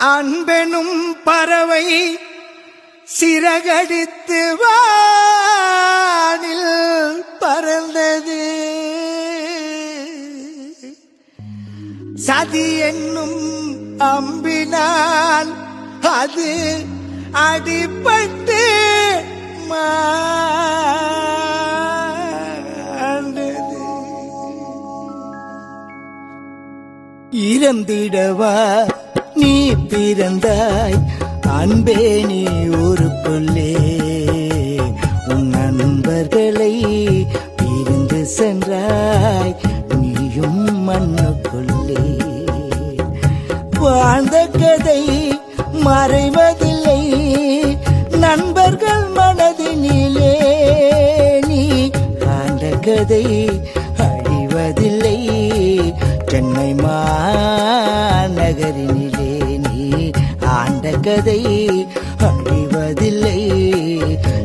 அன்பெனும் பறவை சிறகடித்து வானில் பறந்தது. சதி என்னும் அம்பினால் அது அடிபட்டு மாண்டது. இறந்திடவா நீ பிறந்தாய் அன்பே நீ ஊருக்குள்ளே, உன் நண்பர்களை பிரிந்து சென்றாய் நீயும் மண்ணுக்குள்ளே. வாழ்ந்த கதை மறைவதில்லை நண்பர்கள் மனதினிலே, நீ ஆண்ட கதை அழிவதில்லை சென்னை மாநகரினிலே. நீ ஆண்ட கதை அழிவதில்லை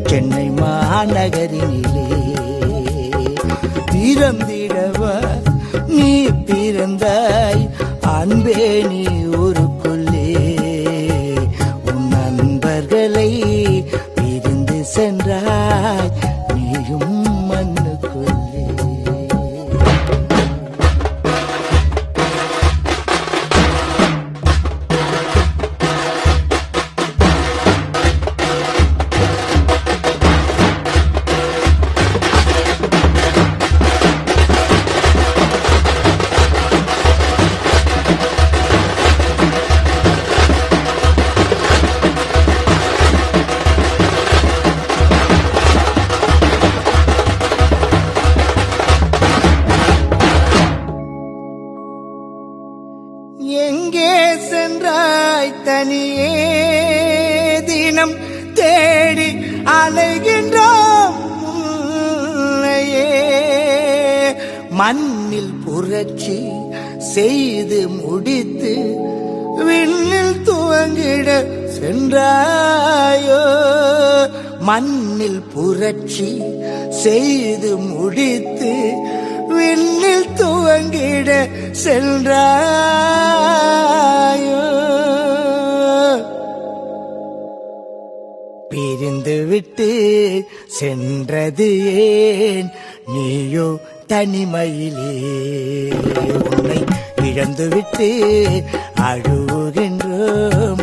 சென்னை மாநகரினிலே. பிறந்திடவா நீ பிறந்தாய் அன்பே நீ ஊருக்குள்ளே, உன் நண்பர்களை பிரிந்து சென்றாய் நீயும் மண்ணுக்குள்ளே. எங்கே சென்றாய் தனியே தினம் தேடி அலைகின்றோம் உன்னையே. மண்ணில் புரட்சி செய்து முடித்து விண்ணில் துவங்கிட சென்றாயோ. மண்ணில் புரட்சி செய்து முடித்து விண்ணில் துவங்கிட சென்றாயோ. பிரிந்து விட்டு சென்றது ஏன் நீயோ தனிமையிலே. உன்னை இழந்து விட்டு அழுகின்றோம்